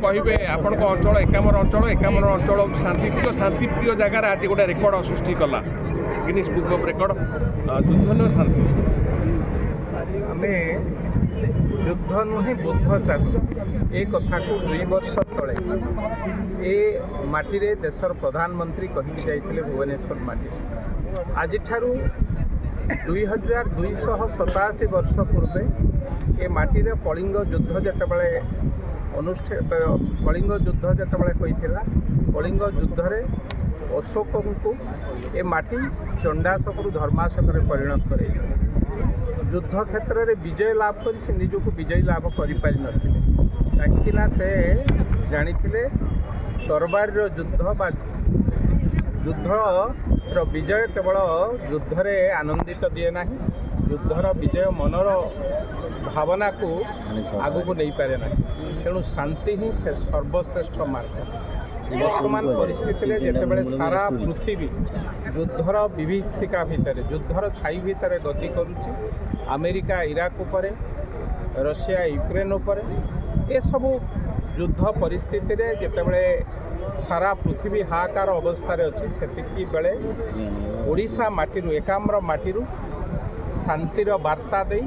कहे आपण अंचल एकामर अंचल शांतिप्रिय जगार आज गोटे रेकर्ड सृष्टि कला गिनीज बुक ऑफ रेकर्ड युद्ध नुह शांति आम युद्ध नुहे बुद्ध चाहू ए कथा को 2 वर्ष तले ए माटी रे देशर प्रधानमंत्री कहीकि जाइथिले भुवनेश्वर माटी आज 2287 वर्ष पूर्वे ए माटी रे कलिंग युद्ध जेतेबेले अनुष्ठित कलिंग युद्ध जेतेबेले होइथिला कलिंग युद्ध रे अशोक को ए माटी चंडाशक धर्माशक परिणत करे युद्ध क्षेत्र में विजय लाभ कर से निजक विजय लाभ कर कहीं से जानी तरबार युद्ध बा युद्धर विजय केवल युद्ध रे आनंदित दिए ना युद्धर विजय मनर भावना को आगू को नहीं पारे ना तेणु शांति ही सर्वश्रेष्ठ मार्ग वर्तमान परिस्थिति जितेबाला सारा पृथ्वी युद्धर विभीषिका भितर युद्धर छाई भितर गति करुच्ची अमेरिका इराक उपरे रशिया यूक्रेन उपरे ये सबू युद्ध परिस्थिति रे जितेबाला सारा पृथ्वी हाहाकार अवस्था अच्छी से बेले ओडिशा माटी एकाम्र माटी शांतिर वार्ता दे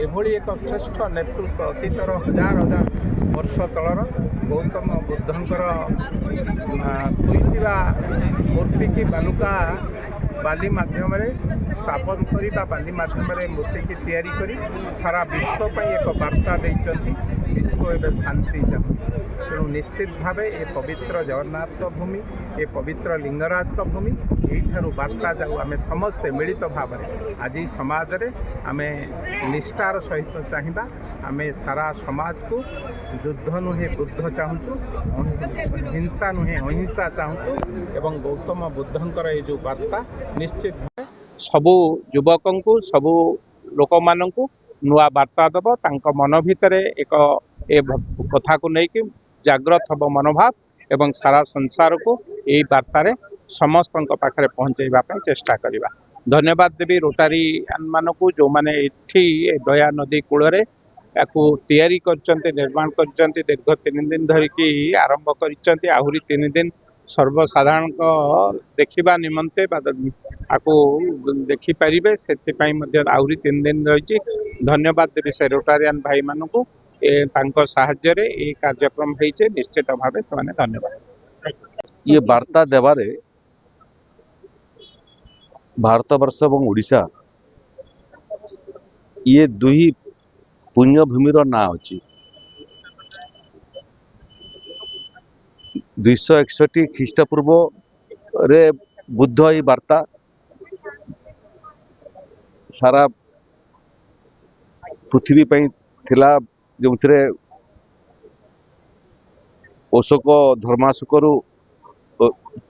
एभली एक श्रेष्ठ नेतृत्व अतीतर हजार हजार वर्ष तलर गौतम बुद्धंकर होइथिबा मूर्ति की बालुका बाली माध्यम स्थापन करी बाली माध्यम मूर्ति की तैयारी करी सारा विश्व पर एक वार्ता देइचंती विश्व एवं शांति चाहूँ तेणु निश्चित भाव ये पवित्र जगन्नाथ भूमि ये पवित्र लिंगराज भूमि यही वार्ता जाऊ आम समस्ते मिलित भाव आज समाज रे आम निष्ठार सहित चाहिए आम सारा समाज को युद्ध नुहे बुद्ध चाहूँ हिंसा नुहे अहिंसा चाहूँ एवं गौतम बुद्धंकर ये जो वार्ता निश्चित भाव सबू युवक को सबू लोक मान नुआ वार्ता दब तांको मन भितर एक ए कथा को लेकिन जागृत हम मनोभाव एवं सारा संसार को यही वार्तार समस्त पाखे पहुँचेवा चेष्टा करवा। धन्यवाद देवी रोटारी मान को जो मैंने ये दया नदी कूल तैयारी निर्माण कर दीर्घ 3 दिन धरिकी आरंभ कर आहरी 3 दिन सर्वसाधारण देखा निमंते आपको देखिपारे से आहरी 3 दिन रही धन्यवाद देवी से रोटारियान भाई मान को साहाय्य ये कार्यक्रम होइछे निश्चित भाव से धन्यवाद। ये वार्ता देवारे भारत वर्ष और ओडिशा ये दुही पुण्यभूमिर ना अच्छी 261 ख्रीष्टपूर्व रे बुद्ध ये वार्ता सारा पृथ्वी पर थिला जो अशोक धर्माशोक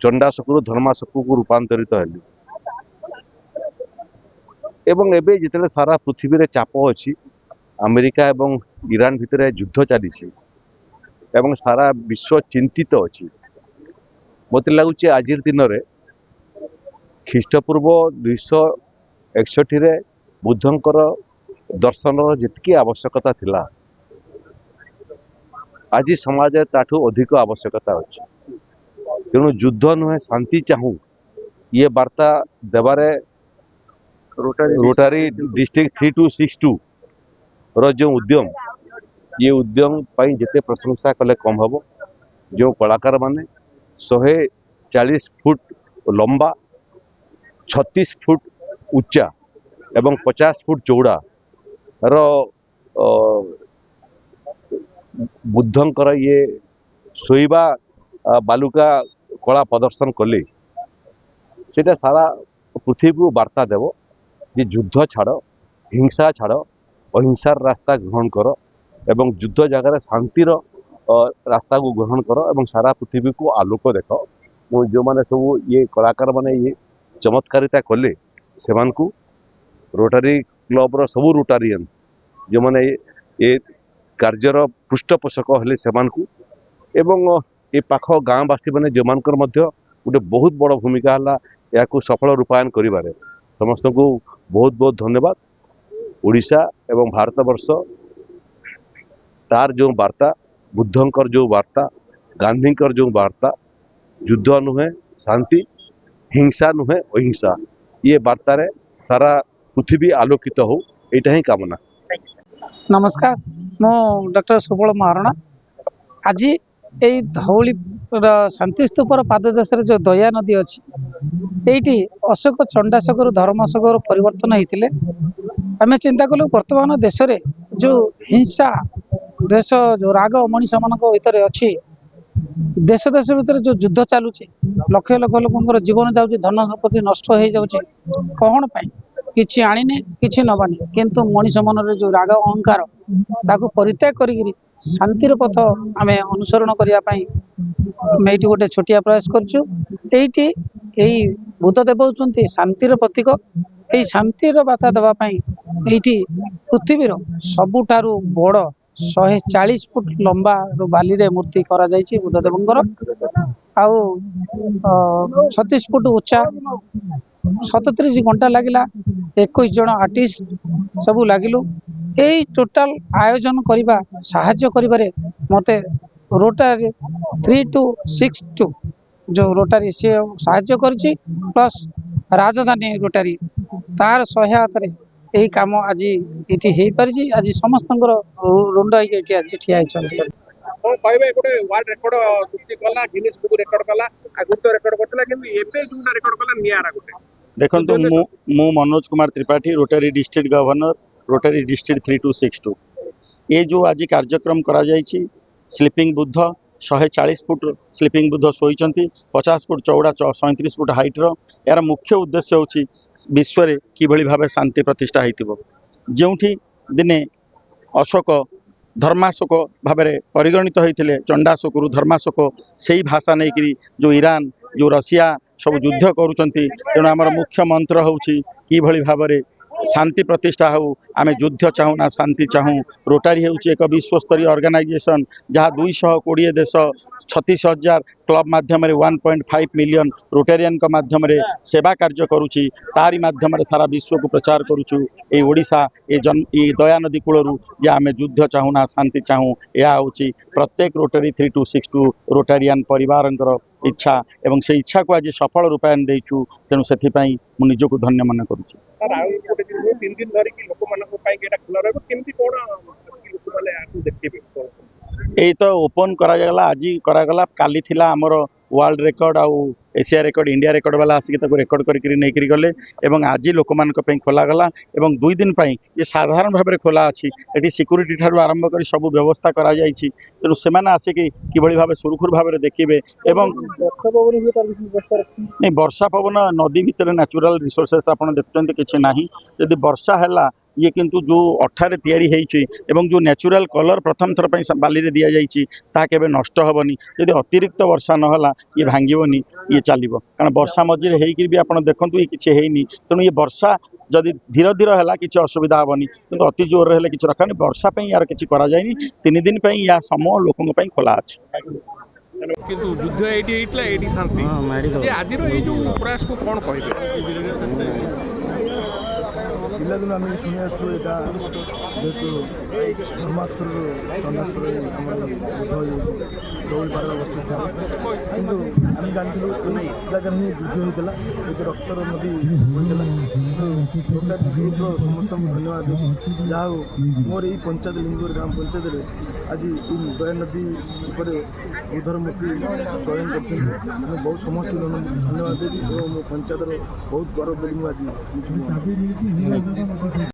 चंडाशोक धर्माशोक को रूपांतरित हेली एवं एबे जितने सारा पृथ्वी रे चाप अच्छी अमेरिका एवं ईरान भितर युद्ध चली एवं सारा विश्व चिंतित अच्छी मत लगुच आज दिन में ख्रीष्टपूर्व 261 रे बुद्धंकर दर्शन जितकी आवश्यकता थिला आज समाज ताठू अधिक आवश्यकता अच्छी तेणु युद्ध नुहे शांति चाहूँ ये वार्ता देवारे रोटारी डिस्ट्रिक्ट 3262 रो जो उद्यम ये उद्यम जिते प्रशंसा कले कम हम जो कलाकार माने 140 फुट लंबा 36 फुट उच्चा एवं 50 फुट चौड़ा रो बुद्धंकर ये शोइबा बालुका कला प्रदर्शन कले सेटा सारा पृथ्वी को वार्ता देव जे युद्ध छाड़ हिंसा छाड़ अहिंसार रास्ता ग्रहण कर एवं युद्ध जगार शांतिर रास्ता को ग्रहण कर एवं सारा पृथ्वी को आलोक देख जो मैंने सब ये कलाकार माने ये चमत्कारिता कले से रोटारी क्लब रो सबू रोटारियन जो मैंने ये कार्यर पृष्ठपोषक हेले से ये पाख गाँवासी मैंने जो गोटे बहुत बड़ भूमिका है या सफल रूपायन करिबारे समस्त को बहुत बहुत धन्यवाद। ओडिशा एवं भारत वर्ष तार जो वार्ता बुद्धंकर जो वार्ता गांधीकर जो वार्ता युद्ध नुहे शांति हिंसा नुहे अहिंसा ये वार्तार सारा पृथ्वी आलोकित हो यहाँ ही कामना। नमस्कार मो डॉक्टर सुबल महारणा आज यही धौली शांति स्तूपर पाददेश जो दया नदी अच्छी ये अशोक चंडाशोक धर्माशोक परिवर्तन होते आम चिंता कलु बर्तमान देश में जो हिंसा देश जो राग मनीष मान भर अच्छी देश देश भितर जो युद्ध चलुची लक्ष लक्ष लोक जीवन जाऊँगी धन संपत्ति नष्ट हो जाऊँगी कौन पाई किछि आनिने किछि नबानी किंतु मनीष मन जो राग अहंकार ताकू परित्याग करी शांतिर पथ आम अनुसरण करने गोटे छोटिया प्रयास करछुएठी यही बुद्धदेव होउछन्ति शांतिर प्रतीक यही शांतिर बार्ता देवाई पृथ्वीर सबुठारु बड़ 140 फुट लंबा बाली रे मूर्ति करा जायछि बुद्धदेवंकर आउ 36 फुट उच्चा 37 घंटा लगिला 21 जन आर्टिस्ट सब लगिलु यही टोटाल आयोजन करबा साहाय्य करिबारे मते रोटारी 3262 जो रोटारी से साहाय्य करछि प्लस राजधानी रोटारी तार सहायता यही कम आज ये हो पारि आज समस्त रुंड आज ठिया कहबे गोटे वर्ल्ड रेकॉर्ड सृष्टि कला गिनीज बुक रेकॉर्ड कला आगु तो रेकॉर्ड करतला किंतु एबे जोटा रेकॉर्ड कला नियारा गोटे देखंतु मु Manoj Kumar Tripathi Rotary District Governor Rotary District 3262 ये जो आज कार्यक्रम करा जायछि sleeping Buddha 140 foot sleeping Buddha शोइचंती 50 फुट चौड़ा 37 फुट हाइट्र यार मुख्य उद्देश्य होछि विश्व रे किभଳି भाबे शांति प्रतिष्ठा होइतिबो जोंठी दिने अशोक धर्माशोक भाव परिगणित होते चंडाशोक धर्माशोक से भाषा नहीं करी जो ईरान जो रशिया सब युद्ध करुँच तेणु आमर मुख्य मंत्र होछि किभଳି भाव शांति प्रतिष्ठा हो आमे युद्ध चाहू ना शांति चाहू रोटारी होछि एक विश्वस्तरीय ऑर्गेनाइजेशन जहाँ 220 देश 36,000 क्लब माध्यम 1.5 मिलियन रोटेरियन माध्यम सेवा कार्य करुछि तारी माध्यम सारा विश्व को प्रचार करुछु ए ओडिशा ये दया नदी कूलरू जे आमे युद्ध चाहू ना शांति चाहू यह होछि प्रत्येक रोटरी 3262 रोटारियन परिवारंकर इच्छा एवं से इच्छा को आज सफल रूपायन देछु तेणु से मु निजको धन्य मन करुछि। तीन दिन धरिकी लोक मानक पाई एटा खुला रहबो केमती कोन लोक माने आकु देखिबे ये तो ओपन करा गला आज करा गला काली थिला हमर वर्ल्ड रेकॉर्ड आउ एशिया रेकॉर्ड इंडिया रेकॉर्ड वाला आसिक रेकॉर्ड करके नहीं गले एवं आज लोक मानक पई खोला गला एवं 2 दिन पई ये साधारण भाव में खोला अछि एटी सिक्यूरिटी ठारू आरंभ कर सब व्यवस्था करा जायछि तेणु से माने आसिक किभଳି भाव सुरखुर भाव में देखिबे एवं नहीं वर्षा पवन नदी भितर नेचुरल रिसोर्सेस आपन देखुचंते किछि नाही यदि वर्षा हैला ये किंतु जो अठारे तैयारी होइछि एवं जो नेचुरल कलर प्रथम थर पई बाली रे दिया जाइछि ता केबे नष्ट होबनी यदि अतिरिक्त वर्षा न होला ये भांगिबनी ये चलिबो कारण वर्षा मझिरे हेइकि भी आपण देखंतु ये किछि हेइनी तेणु ये वर्षा जदि धीरे धीरे हैला किछि असुविधा होबनी किंतु अति जोर हेले किछि रखानी वर्षा पई यार किछि करा जायनी 3 दिन पई या समूह लोकन पई खोला अछि किंतु युद्ध एटी हेतला एटी शांति जे आदिर ए जो प्रयास को कोन कहबे पिलादिन आम शुणी आसु यहाँ जेहतु धर्मास्वर चंदास्वर दौड़ पार अवस्थित था कितु आम जानू ये जगह ही युद्ध होता ये रक्तर नदी होता समस्त धन्यवाद जहाँ मोर ये पंचायत लिंगुर ग्राम पंचायत आज दया नदी पर बुधर मूर्ति चयन कर बहुत समस्त धन्यवाद देवी और मो पंचायत बहुत गौरव बोली आज